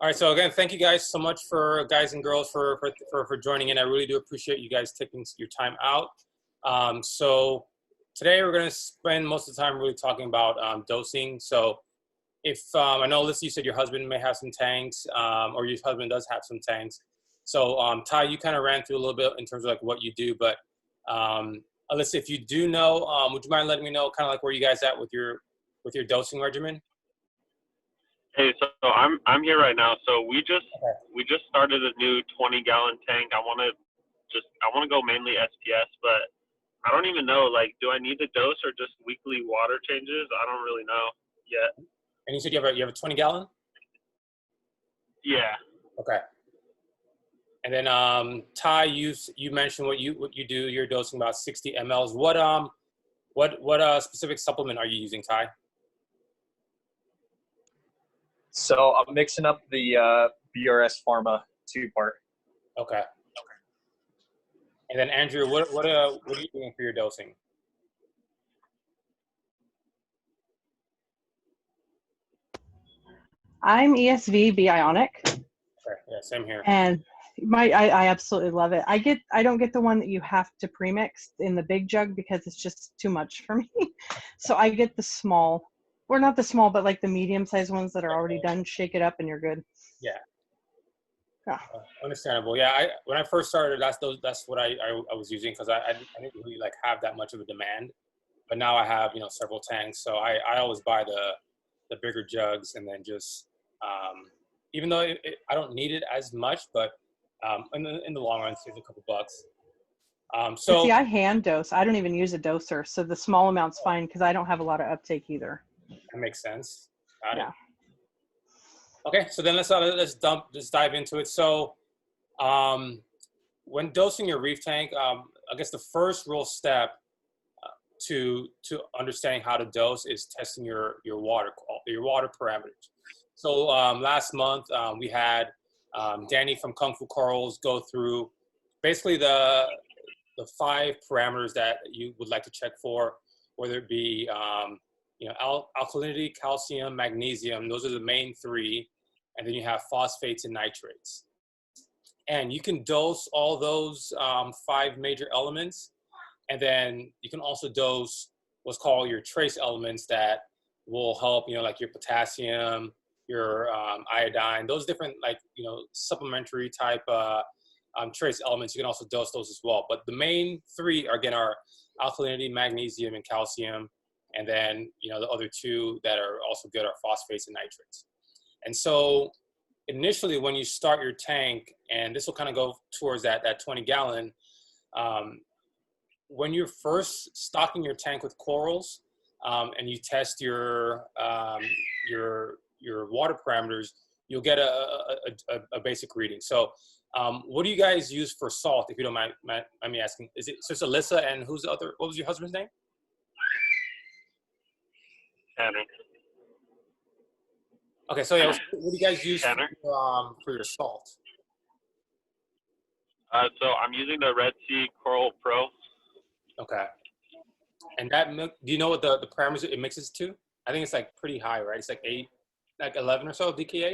All right, so again, thank you guys so much for guys and girls for joining in. I really do appreciate you guys taking your time out. So today we're going to spend most of the time really talking about dosing. So if I know, Alyssa, you said your husband may have some tanks, or your husband does have some tanks. So Ty, you kind of ran through a little bit in terms of like what you do, but Alyssa, if you do know, would you mind letting me know kind of like where you guys at with your dosing regimen? Hey, so I'm here right now. So we just started a new 20-gallon tank. I want to go mainly SPS, but I don't even know. Like, do I need the dose or just weekly water changes? I don't really know yet. And you said you have a 20-gallon? Yeah. Okay. And then Ty, you mentioned what you do. You're dosing about 60 mLs. What specific supplement are you using, Ty? So I'm mixing up the BRS Pharma 2-part. Okay. And then Andrew, what are you doing for your dosing? I'm ESV Bionic. Okay. Yeah, same here. And I absolutely love it. I don't get the one that you have to premix in the big jug because it's just too much for me. So I get the small, or not the small, but like the medium-sized ones that are already done. Shake it up and you're good. Yeah. Yeah. Understandable. Yeah. When I first started, that's what I was using because I didn't really like have that much of a demand. But now I have several tanks, so I always buy the bigger jugs and then just even though I don't need it as much, but in the long run, saves a couple bucks. So see, I hand dose. I don't even use a doser, so the small amount's fine because I don't have a lot of uptake either. That makes sense. Got Yeah. it. Okay, so then let's dive into it. So, when dosing your reef tank, I guess the first real step to understanding how to dose is testing your water parameters. So last month we had Danny from Kung Fu Corals go through basically the 5 parameters that you would like to check for, whether it be alkalinity, calcium, magnesium. Those are the main 3, and then you have phosphates and nitrates. And you can dose all those 5 major elements, and then you can also dose what's called your trace elements that will help, like your potassium, your iodine, those different supplementary type trace elements. You can also dose those as well. But the main 3 are alkalinity, magnesium, and calcium. And then, the other 2 that are also good are phosphates and nitrates. And so initially when you start your tank, and this will kind of go towards that 20-gallon, when you're first stocking your tank with corals and you test your water parameters, you'll get a basic reading. So what do you guys use for salt, if you don't mind me asking? Is it just Alyssa, and who's the other? What was your husband's name? Tanner. Okay, so yeah, what do you guys use for your salt? So I'm using the Red Sea Coral Pro. Okay. And do you know what the parameters it mixes to? I think it's like pretty high, right? It's like 8, like 11 or so DKA?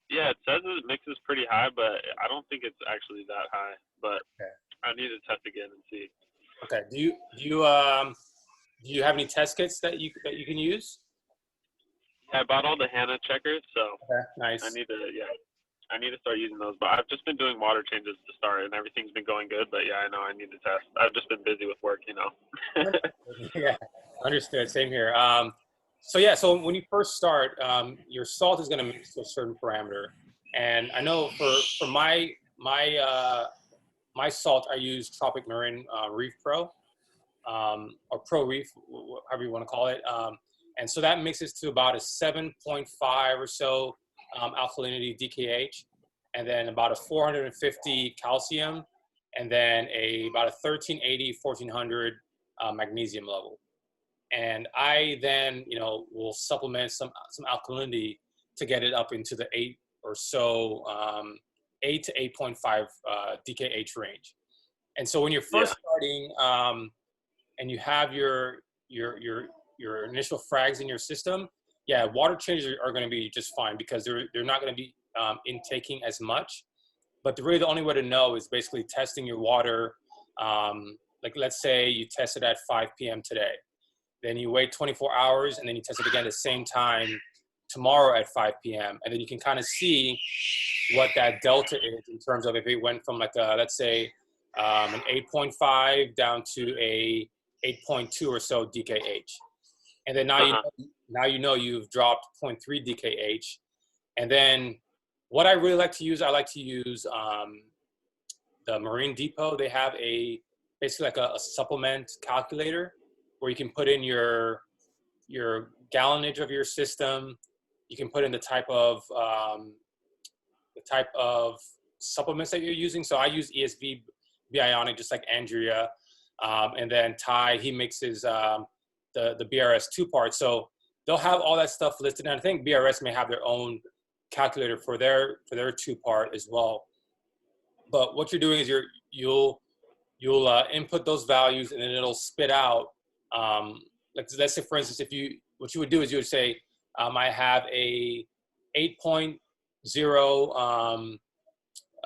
Yeah, it says it mixes pretty high, but I don't think it's actually that high. But okay. I need to test again and see. Okay. Do you have any test kits that you can use? Yeah, I bought all the Hannah checkers, so okay, nice. I need to start using those. But I've just been doing water changes to start, and everything's been going good. But yeah, I know I need to test. I've just been busy with work, Yeah, understood. Same here. So when you first start, your salt is going to mix to a certain parameter, and I know for my salt, I use Tropic Marin Reef Pro, or Pro Reef, however you want to call it. And so that mixes to about a 7.5 or so alkalinity DKH, and then about a 450 calcium, and then about a 1380, 1400 magnesium level. And I then, will supplement some alkalinity to get it up into the 8 or so, 8 to 8.5 DKH range. And so when you're first starting, and you have your initial frags in your system, yeah, water changes are going to be just fine because they're not going to be intaking as much. But really the only way to know is basically testing your water. Like let's say you test it at 5 p.m. today, then you wait 24 hours and then you test it again at the same time tomorrow at 5 p.m. And then you can kind of see what that delta is in terms of if it went from like a, let's say an 8.5 down to a 8.2 or so DKH. And then now you know you've dropped 0.3 DKH. And then what I really like to use, I like to use the Marine Depot. They have basically like a supplement calculator where you can put in your gallonage of your system. You can put in the type of supplements that you're using. So I use ESV Bionic, just like Andrea. And then Ty, he mixes the BRS 2-part. So they'll have all that stuff listed. And I think BRS may have their own calculator for their 2-part as well. But what you're doing is you'll input those values and then it'll spit out. Like let's say for instance, what you would do is you would say, I have a 8.0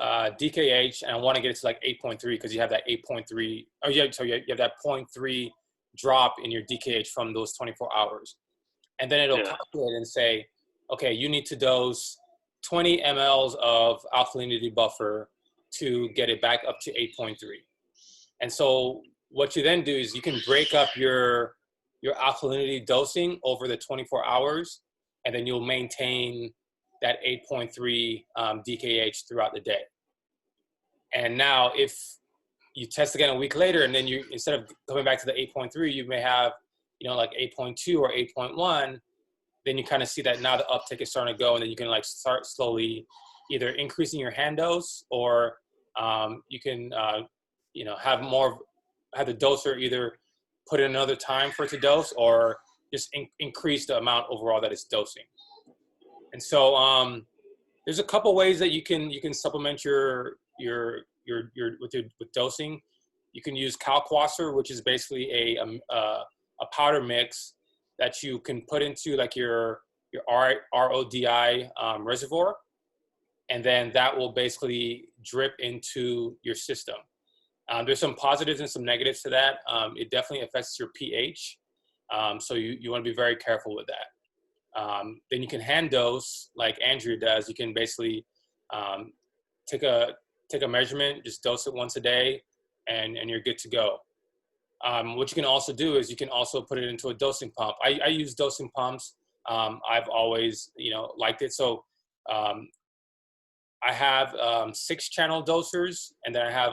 DKH and I want to get it to like 8.3 because you have that 8.3. Oh yeah, so you have that 0.3 drop in your DKH from those 24 hours. And then it'll calculate and say, okay, you need to dose 20 mLs of alkalinity buffer to get it back up to 8.3. And so what you then do is you can break up your alkalinity dosing over the 24 hours, and then you'll maintain that 8.3 DKH throughout the day. And now if you test again a week later, and then you, instead of coming back to the 8.3, you may have, like 8.2 or 8.1, then you kind of see that now the uptake is starting to go, and then you can like start slowly either increasing your hand dose, or you can, have the doser either put in another time for it to dose, or just increase the amount overall that it's dosing. And so there's a couple ways that you can supplement with dosing. You can use Kalkwasser, which is basically a powder mix that you can put into like your RODI reservoir, and then that will basically drip into your system. There's some positives and some negatives to that. It definitely affects your pH, so you want to be very careful with that. Then you can hand dose like Andrea does. You can basically take a measurement, just dose it once a day, and you're good to go. What you can also do is you can also put it into a dosing pump. I use dosing pumps. I've always liked it. So I have 6-channel dosers, and then I have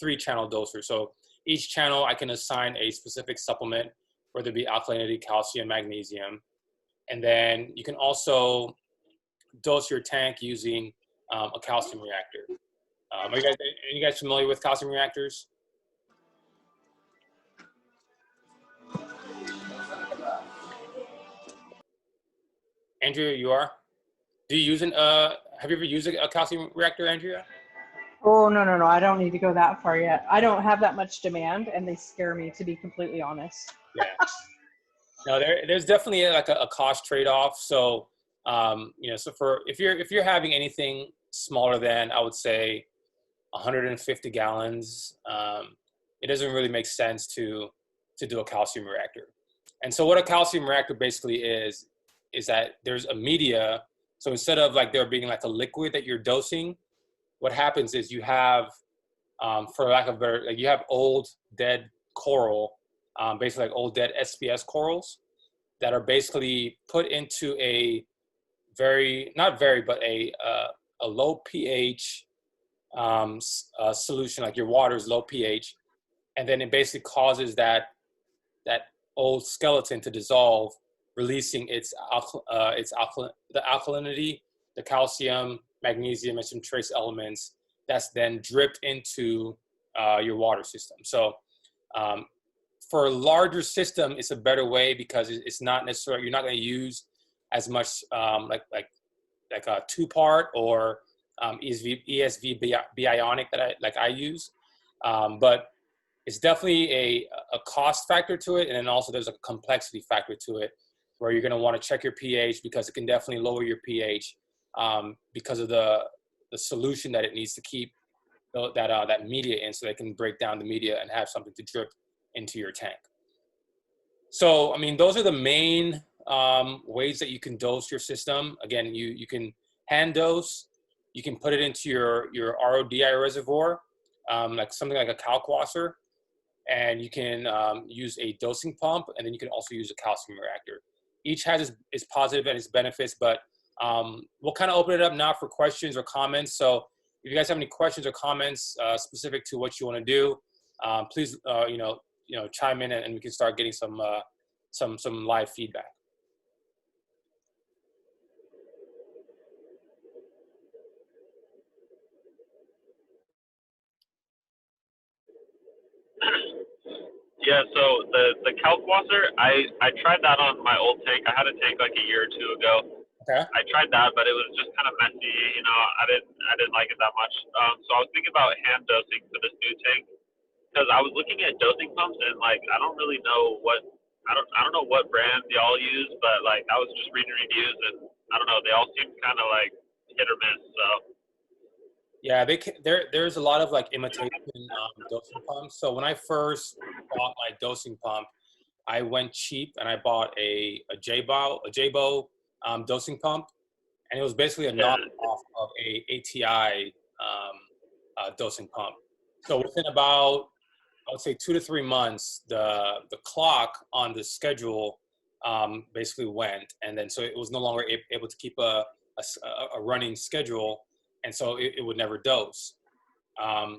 3-channel dosers. So each channel I can assign a specific supplement, whether it be alkalinity, calcium, magnesium. And then you can also dose your tank using a calcium reactor. Are you guys familiar with calcium reactors? Andrea, you are? Do you use have you ever used a calcium reactor, Andrea? Oh, no. I don't need to go that far yet. I don't have that much demand, and they scare me, to be completely honest. Yeah. No, there's definitely like a cost trade-off. So, so if you're having anything smaller than, I would say, 150 gallons, it doesn't really make sense to do a calcium reactor. And so what a calcium reactor basically is that there's a media. So instead of like there being like a liquid that you're dosing, what happens is you have, for lack of better, like you have old dead coral, basically like old dead SPS corals that are basically put into a low pH solution, like your water is low pH, and then it basically causes that old skeleton to dissolve, releasing the alkalinity, the calcium, magnesium, and some trace elements that's then dripped into your water system. So for a larger system, it's a better way because it's not necessarily, you're not going to use as much like a 2-part or ESV Bionic that I use, but it's definitely a cost factor to it, and then also there's a complexity factor to it. where you're going to want to check your pH because it can definitely lower your pH because of the solution that it needs to keep that media in, so they can break down the media and have something to drip into your tank. So, I mean, those are the main ways that you can dose your system. Again, you can hand dose. You can put it into your RODI reservoir, like something like a kalkwasser, and you can use a dosing pump, and then you can also use a calcium reactor. Each has its positive and its benefits, but we'll kind of open it up now for questions or comments. So if you guys have any questions or comments specific to what you want to do, please chime in, and we can start getting some live feedback. Yeah, so the kalkwasser, I tried that on my old tank. I had a tank like a year or two ago. Okay. I tried that, but it was just kind of messy. You know, I didn't like it that much. So I was thinking about hand dosing for this new tank, because I was looking at dosing pumps, and like I don't know what brand y'all use, but like I was just reading reviews, and I don't know, they all seem kind of like hit or miss. So Yeah, there's a lot of like imitation dosing pumps. So when I first bought my dosing pump, I went cheap and I bought a Jabo dosing pump, and it was basically a knockoff of a ATI dosing pump. So within about, I would say 2 to 3 months, the clock on the schedule basically went, and then so it was no longer able to keep a running schedule, and so it would never dose.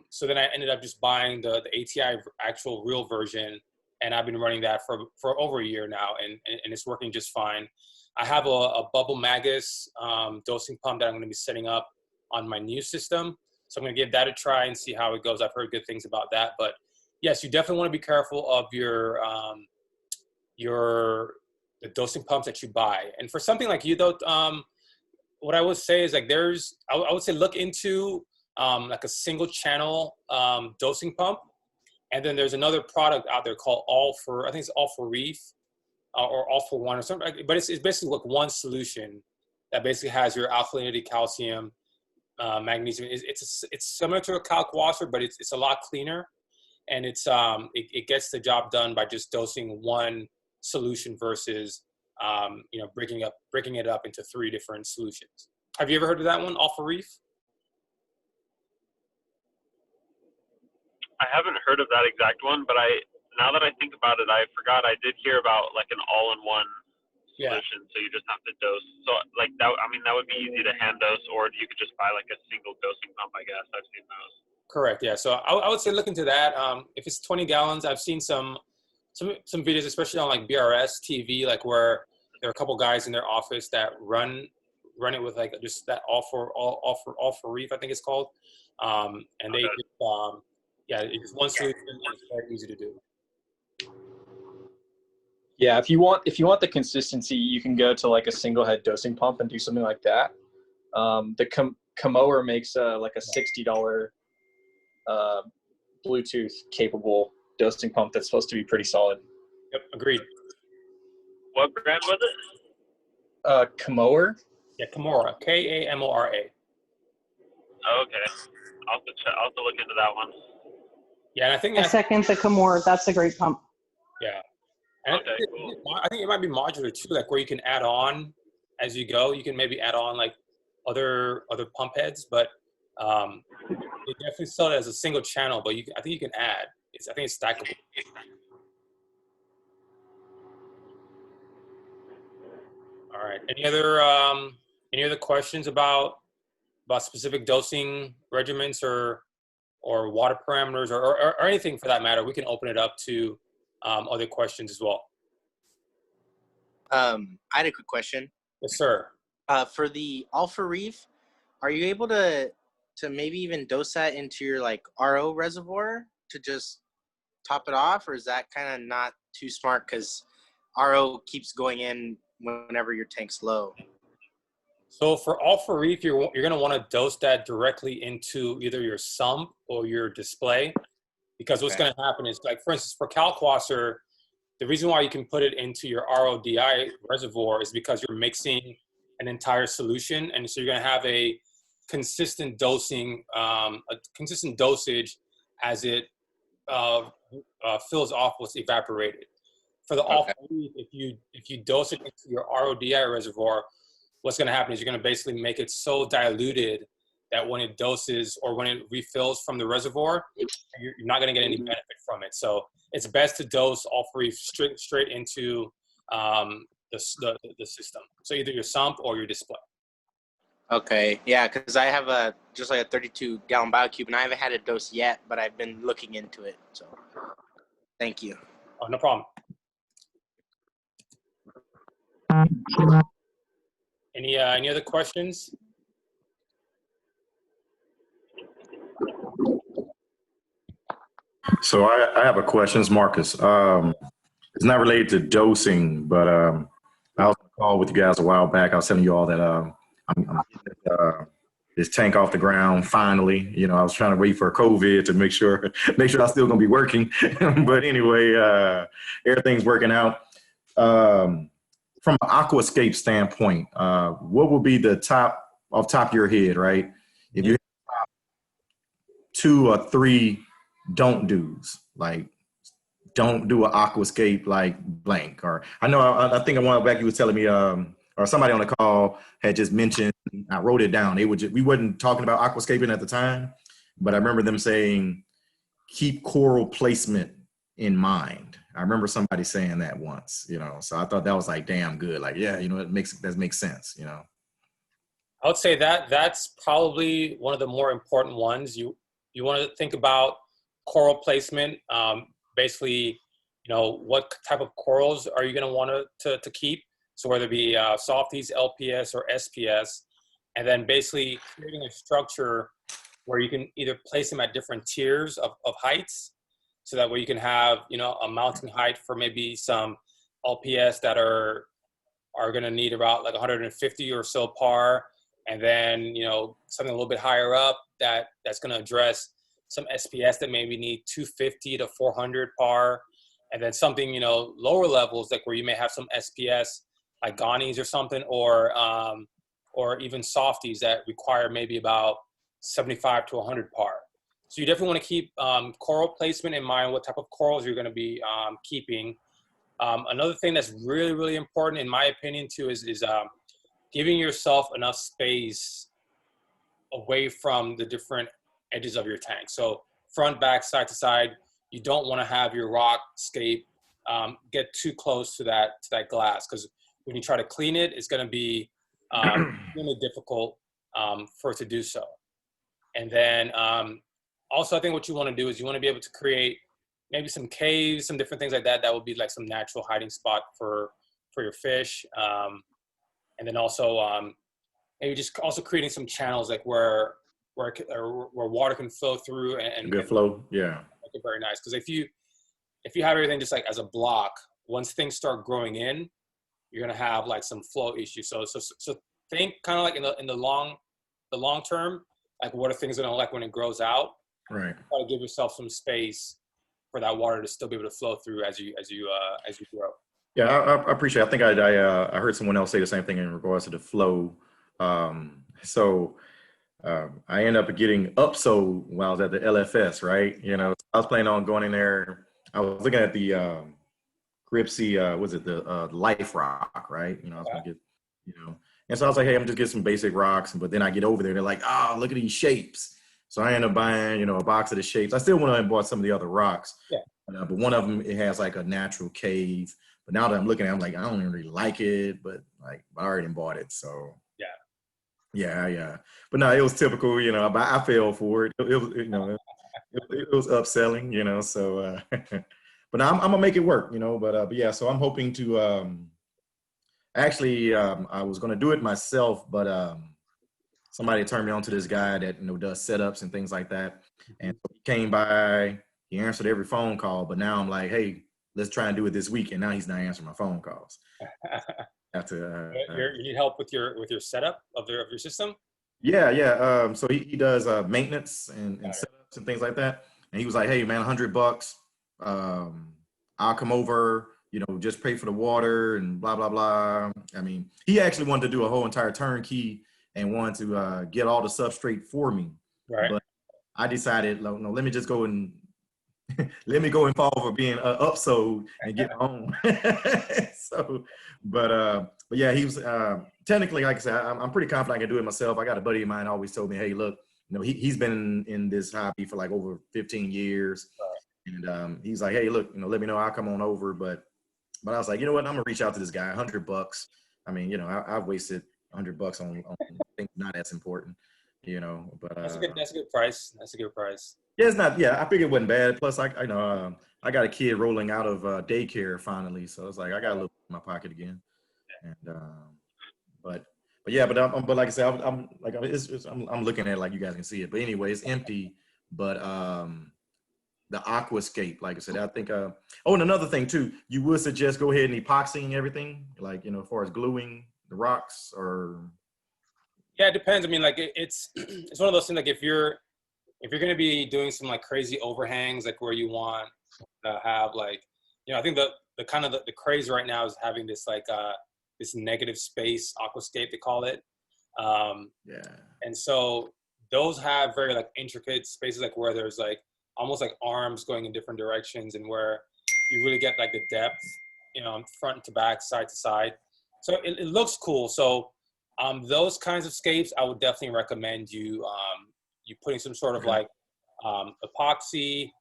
So then I ended up just buying the ATI actual real version, and I've been running that for over a year now, and it's working just fine. I have a Bubble Magus dosing pump that I'm going to be setting up on my new system, so I'm going to give that a try and see how it goes. I've heard good things about that, but yes, you definitely want to be careful of the dosing pumps that you buy. And for something like you though, what I would say is like I would say look into like a single channel dosing pump, and then there's another product out there called I think it's All for Reef or All for One or something, but it's basically like one solution that basically has your alkalinity, calcium, magnesium. It's similar to a kalkwasser, but it's a lot cleaner, and it gets the job done by just dosing one solution versus breaking it up into 3 different solutions. Have you ever heard of that one, All for Reef? I haven't heard of that exact one, but now that I think about it, I forgot I did hear about like an all-in-one solution. So you just have to dose. So like that, I mean, that would be easy to hand dose, or you could just buy like a single dosing pump, I guess. I've seen those. Correct. Yeah. So I would say look into that. If it's 20 gallons, I've seen some videos, especially on like BRS TV, like where there are a couple guys in their office that run it with like just that all for Reef, I think it's called. And they it's one solution, and it's very easy to do. Yeah, if you want the consistency, you can go to like a single head dosing pump and do something like that. The Kamoer makes like a $60 Bluetooth capable dosing pump that's supposed to be pretty solid. Yep, agreed. What brand was it? Kamoer. Yeah, Kamora, Kamora. Okay, I'll have to look into that one. Yeah, and I think I second the Kamora. That's a great pump. Yeah. And Okay, cool. I think it might be modular too, like where you can add on as you go. You can maybe add on like other pump heads, but they definitely sell it as a single channel. But I think you can add. I think it's stackable. All right. Any other questions about specific dosing regimens or water parameters or anything for that matter? We can open it up to other questions as well. I had a quick question. Yes, sir. For the Alpha Reef, are you able to maybe even dose that into your like RO reservoir to just top it off, or is that kind of not too smart because RO keeps going in whenever your tank's low? So for Alpha Reef, you're going to want to dose that directly into either your sump or your display, because what's going to happen is, like for instance, for kalkwasser, the reason why you can put it into your RODI reservoir is because you're mixing an entire solution, and so you're going to have a consistent dosing, a consistent dosage as it fills off what's evaporated. For the Okay. if you dose it into your RODI reservoir, what's going to happen is you're going to basically make it so diluted that when it doses or when it refills from the reservoir, you're not going to get any benefit from it. So it's best to dose All-For-Reef straight into the system. So either your sump or your display. Okay, yeah, because I have just like a 32-gallon BioCube, and I haven't had a dose yet, but I've been looking into it. So, thank you. Oh, no problem. Any other questions? So I have a question, it's Marcus. It's not related to dosing, but I was on a call with you guys a while back. I was telling you all that I'm getting this tank off the ground finally. You know, I was trying to wait for COVID to make sure I'm still gonna be working. But anyway, everything's working out. From an aquascape standpoint, what would be the top of your head, right? If you have 2 or 3 don't do's, like don't do an aquascape like blank, or I think a while back you was telling me or somebody on the call had just mentioned, I wrote it down, we wasn't talking about aquascaping at the time, but I remember them saying keep coral placement in mind. I remember somebody saying that once, you know, so I thought that was like damn good, like, yeah, you know, that makes sense, you know. I would say that's probably one of the more important ones. You want to think about coral placement. Basically, you know, what type of corals are you going to want to keep? So whether it be softies, LPS, or SPS, and then basically creating a structure where you can either place them at different tiers of heights, so that way you can have, you know, a mounting height for maybe some LPS that are going to need about like 150 or so par, and then, you know, something a little bit higher up that's going to address some SPS that maybe need 250 to 400 par, and then something, you know, lower levels, like where you may have some SPS like Ghanies or something, or even softies that require maybe about 75 to 100 par. So you definitely want to keep coral placement in mind, what type of corals you're going to be keeping. Another thing that's really, really important, in my opinion, too, is giving yourself enough space away from the different edges of your tank. So front, back, side to side, you don't want to have your rock scape get too close to that glass, because when you try to clean it, it's going to be really difficult for it to do so. And then also, I think what you want to do is you want to be able to create maybe some caves, some different things like that. That would be like some natural hiding spot for your fish. And then also maybe just also creating some channels, like where water can flow through and good flow. Yeah. Make it very nice. Because if you have everything just like as a block, once things start growing in, you're gonna have like some flow issues. So think kind of like in the long term, like what are things gonna like when it grows out? Right. Try to give yourself some space for that water to still be able to flow through as you grow. Yeah, I appreciate it. I think I heard someone else say the same thing in regards to the flow. I ended up getting upsold while I was at the LFS, right? You know, I was planning on going in there. I was looking at the Gripsy, was it the Life Rock, right? You know, I was gonna get, you know, and so I was like, hey, I'm just get some basic rocks. But then I get over there, they're like, oh, look at these shapes. So I ended up buying, you know, a box of the shapes. I still went and bought some of the other rocks. Yeah. But one of them, it has like a natural cave. But now that I'm looking at it, I'm like, I don't even really like it, but like I already bought it. So yeah. But no, it was typical, you know, I fell for it. It was, you know, it was upselling, you know, so, but I'm gonna make it work, you know, but yeah, so I'm hoping to, actually, I was gonna do it myself, but somebody turned me on to this guy that, you know, does setups and things like that. And so he came by, he answered every phone call, but now I'm like, hey, let's try and do it this week. And now he's not answering my phone calls. You need help with your setup of your system? Yeah. So he does maintenance and setups and things like that. And he was like, hey man, $100. I'll come over, you know, just pay for the water and blah, blah, blah. I mean, he actually wanted to do a whole entire turnkey and wanted to get all the substrate for me. Right. But I decided, no, let me just go and let me go and fall for being upsold and get home. So, but yeah, he was technically, like I said, I'm pretty confident I can do it myself. I got a buddy of mine always told me, hey, look, you know, he's been in this hobby for like over 15 years. And he's like, hey, look, you know, let me know. I'll come on over. But I was like, you know what? I'm gonna reach out to this guy. $100. I mean, you know, I've wasted $100 on things not as important, you know. But That's a good price. That's a good price. yeah, it's not. Yeah, I figured it wasn't bad. Plus, I know I got a kid rolling out of daycare finally, so it's like I got a little in my pocket again. And but yeah, but like I said, I'm like I'm looking at it like you guys can see it. But anyway, it's empty. But the aquascape, like I said, I think. Oh, and another thing too, you would suggest go ahead and epoxying everything, like, you know, as far as gluing the rocks, or. Yeah, it depends. I mean, like it's one of those things. Like if you're going to be doing some like crazy overhangs, like where you want to have like, you know, I think the kind of the craze right now is having this like this negative space aquascape, they call it. Yeah. And so those have very like intricate spaces, like where there's like almost like arms going in different directions, and where you really get like the depth, you know, front to back, side to side. So it looks cool. So those kinds of scapes, I would definitely recommend you putting some sort of like epoxy.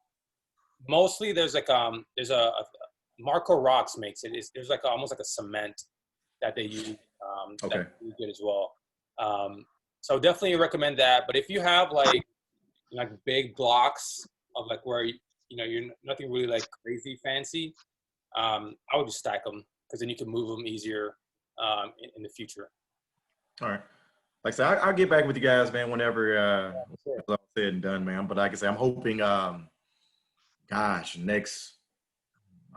Mostly there's like there's a Marco Rocks makes it. There's like almost like a cement that they use. Okay. That's really good as well. So definitely recommend that. But if you have like big blocks of like where you know you're nothing really like crazy fancy, I would just stack them, because then you can move them easier in the future. All right. Like I said, I'll get back with you guys, man, whenever it's all said and done, man. But like I said, I'm hoping, next,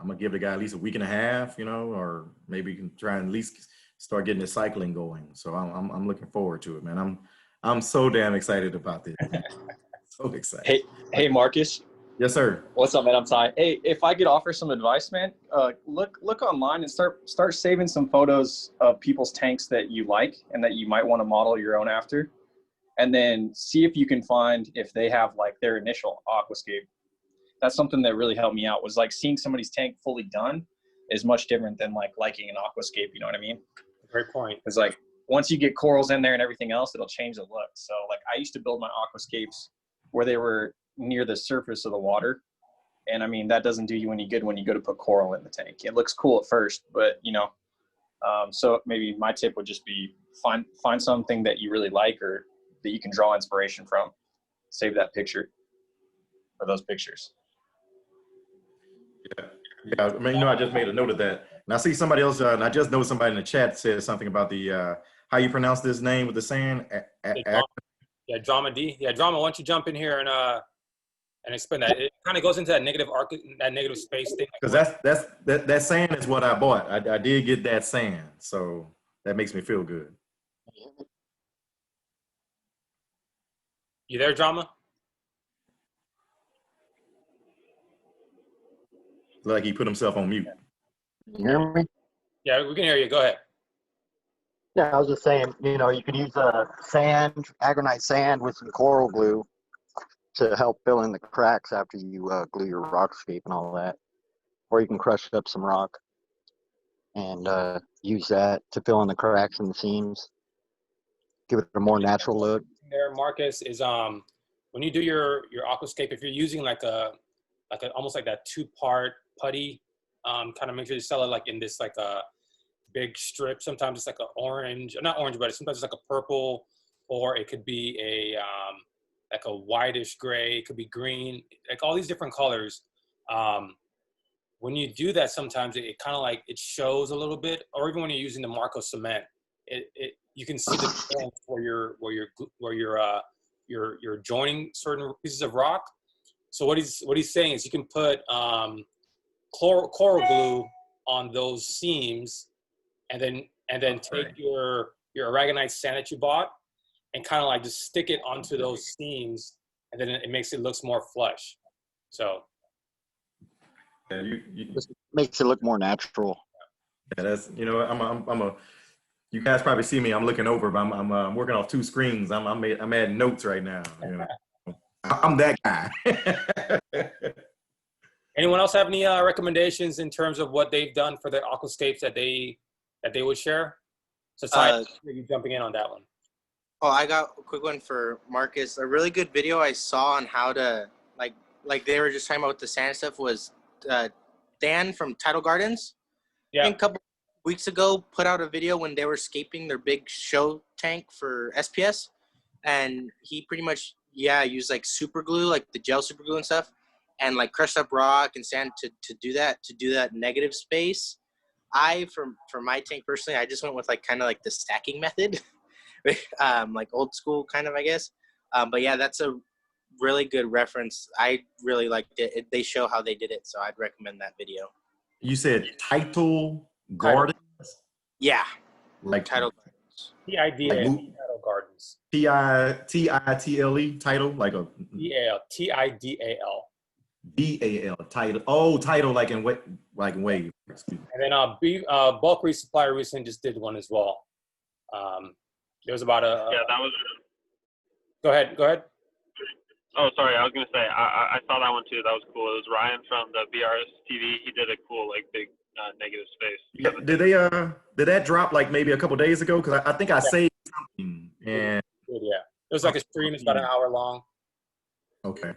I'm going to give the guy at least a week and a half, you know, or maybe you can try and at least start getting the cycling going. So I'm looking forward to it, man. I'm so damn excited about this. So excited. Hey, Marcus. Yes, sir. What's up, man? I'm Ty. Hey, if I could offer some advice, man, look online and start saving some photos of people's tanks that you like and that you might want to model your own after, and then see if you can find if they have like their initial aquascape. That's something that really helped me out, was like seeing somebody's tank fully done is much different than like liking an aquascape. You know what I mean? Great point. Because like once you get corals in there and everything else, it'll change the look. So like I used to build my aquascapes where they were near the surface of the water, and I mean that doesn't do you any good when you go to put coral in the tank. It looks cool at first, but you know, so maybe my tip would just be find something that you really like or that you can draw inspiration from. Save that picture or those pictures. Yeah. I mean, you know, I just made a note of that, and I see somebody else, and I just know somebody in the chat said something about the how you pronounce this name with the sand. Yeah, Drama D. Yeah, Drama. Why don't you jump in here and explain that? It kind of goes into that negative space thing. Because that sand is what I bought. I did get that sand, so that makes me feel good. You there, Drama? Like he put himself on mute. You hear me? Yeah, we can hear you. Go ahead. Yeah, I was just saying, you know, you could use agonite sand with some coral glue to help fill in the cracks after you glue your rockscape and all that. Or you can crush up some rock and use that to fill in the cracks and the seams. Give it a more natural look. There, Marcus, is when you do your aquascape, if you're using like a almost like that 2-part putty, kind of make sure you sell it like in this like a big strip. Sometimes it's like an orange, not orange, but sometimes it's like a purple, or it could be a like a whitish gray. It could be green, like all these different colors. When you do that, sometimes it kind of like it shows a little bit, or even when you're using the Marco cement, you can see the difference where you're joining certain pieces of rock. So what he's saying is you can put coral glue on those seams, and then take your aragonite sand that you bought and kind of like just stick it onto those seams, and then it makes it looks more flush. So Yeah, Just makes it look more natural. yeah, that's I'm a. You guys probably see me. I'm looking over, but I'm working off two screens. I'm adding notes right now. I'm that guy. Anyone else have any recommendations in terms of what they've done for their aquascapes that they would share? So, you jumping in on that one. Oh, I got a quick one for Marcus. A really good video I saw on how to like they were just talking about the sand stuff was Dan from Tidal Gardens. Yeah. I think a couple weeks ago put out a video when they were scaping their big show tank for SPS, and he pretty much used like super glue, like the gel super glue and stuff, and like crushed up rock and sand to do that negative space. For my tank personally, I just went with like kind of like the stacking method. Like old school kind of, I guess. But yeah, that's a really good reference. I really liked it. They show how they did it, so I'd recommend that video. You said Tidal Gardens? Yeah, Like Tidal. TIDA, like Tidal Gardens. Title, title, like a TIDAL. BAL, title. Oh, title like in wave. Excuse me. And then Bulk Reef Supply recently just did one as well. There was about that was. Go ahead. Oh, sorry. I was gonna say I saw that one too. That was cool. It was Ryan from the BRS TV. He did a cool like big negative space. Yeah, did that drop like maybe a couple days ago? Because I think I saved something. And yeah, it was like a stream. It's about an hour long. Okay.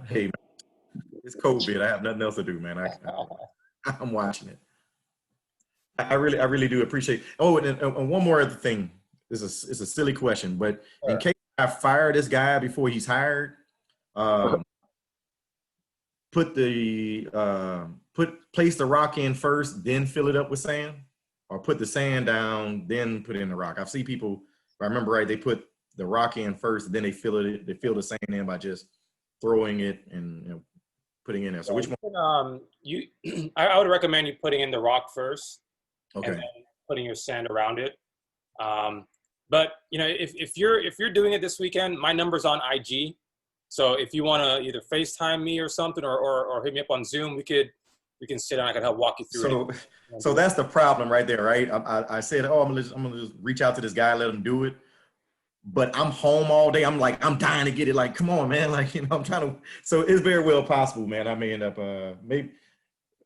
Hey, man, it's COVID. I have nothing else to do, man. I'm watching it. I really do appreciate. Oh, and one more other thing. It's a silly question, but in case I fire this guy before he's hired, place the rock in first, then fill it up with sand, or put the sand down, then put in the rock. I've seen people, if I remember right, they put the rock in first, then they fill the sand in by just throwing it and putting it in there. So which one? I would recommend you putting in the rock first, okay, and then putting your sand around it. But if you're doing it this weekend, my number's on IG. So if you want to either FaceTime me or something, or hit me up on Zoom, we can sit down. I can help walk you through it. So that's the problem right there, right? I said, I'm gonna just reach out to this guy, let him do it. But I'm home all day. I'm dying to get it. Like, come on, man. Like, I'm trying to. So it's very well possible, man. I may end up maybe.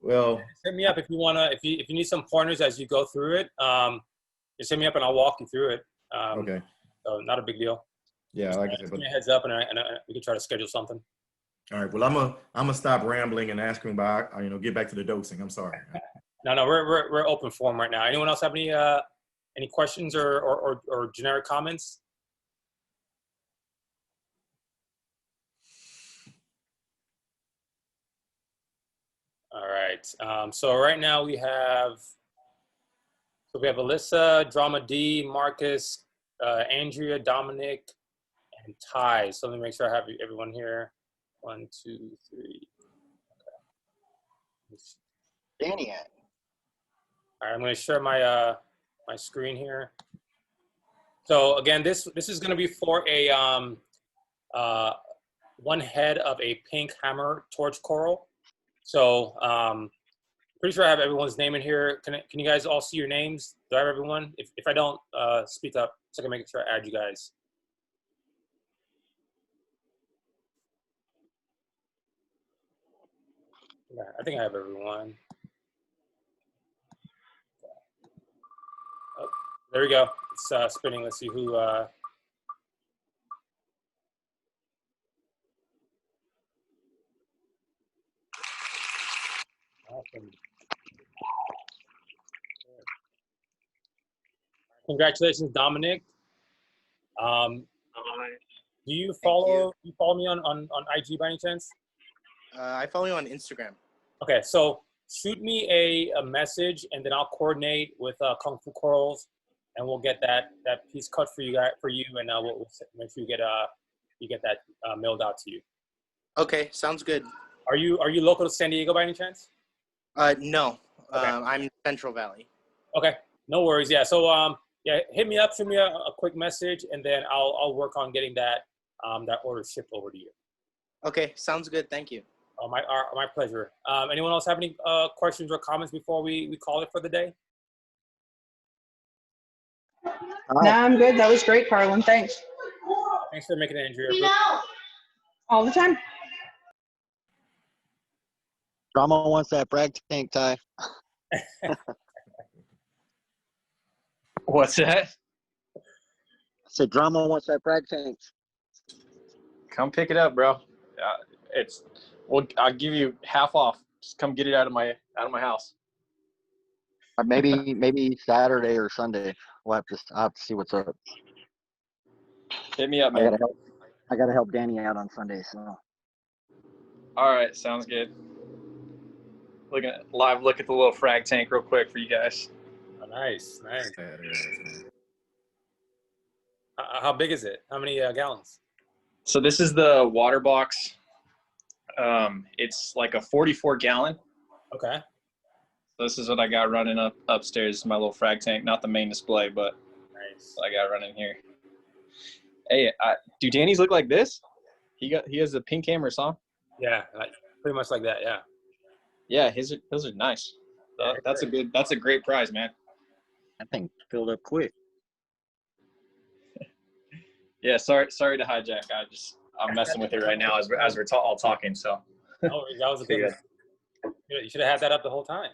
Well, hit me up if you wanna. If you need some pointers as you go through it. Just hit me up and I'll walk you through it. Okay. So not a big deal. Yeah, just like I said, give me a heads up and we can try to schedule something. All right. Well, I'm gonna stop rambling and ask him about get back to the dosing. I'm sorry. No, we're open forum right now. Anyone else have any questions or generic comments? All right. So right now we have Alyssa, Drama D, Marcus, Andrea, Dominic, and Ty. So let me make sure I have everyone here. 1, 2, 3. Okay. Danny. All right, I'm going to share my my screen here. So again, this is going to be for a one head of a pink hammer torch coral. So pretty sure I have everyone's name in here. Can you guys all see your names? Do I have everyone? If I don't, speak up so I can make sure I add you guys. Yeah, I think I have everyone. Oh, there we go. It's spinning. Let's see who. Awesome. Congratulations, Dominic. Do you follow me on IG by any chance? I follow you on Instagram. Okay, so shoot me a message and then I'll coordinate with Kung Fu Corals and we'll get that piece cut for you and we'll make sure you get that mailed out to you. Okay, sounds good. Are you local to San Diego by any chance? No, okay. I'm Central Valley. Okay, no worries. Yeah, so hit me up, shoot me a quick message, and then I'll work on getting that order shipped over to you. Okay, sounds good. Thank you. Oh, my pleasure. Anyone else have any questions or comments before we call it for the day? All right. Nah, I'm good. That was great, Carlin. Thanks. Thanks for making it, Andrea. All the time. Drama wants that brag tank, Ty. What's that? I said Drama wants that brag tank. Come pick it up, bro. I'll give you half off. Just come get it out of my house. Maybe Saturday or Sunday. I'll have to see what's up. Hit me up, I man. gotta help Danny out on Sunday, so. All right, sounds good. Look at the little frag tank real quick for you guys. Oh, nice. Badass, man. How big is it? How many gallons? So this is the water box. It's like a 44-gallon. Okay. So this is what I got running upstairs. My little frag tank, not the main display, but Nice. what I got running here. Hey, do Danny's look like this? He has the pink cameras, huh? Yeah, pretty much like that. Yeah. Yeah, those are nice. That's a great prize, man. That thing filled up quick. Yeah, sorry to hijack. I'm messing with it right now as we're all talking. So. Oh, that was a good one. You should have had that up the whole time.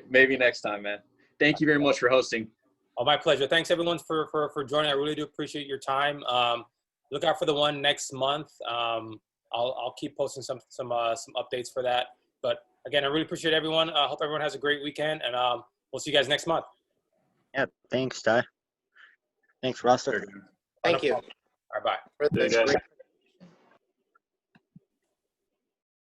Maybe next time, man. Thank you very much for hosting. Oh, my pleasure. Thanks everyone for joining. I really do appreciate your time. Look out for the one next month. I'll keep posting some updates for that. But again, I really appreciate everyone. I hope everyone has a great weekend, and we'll see you guys next month. Yeah, thanks, Ty. Thanks, Rasta. Thank you. All right, bye. For this great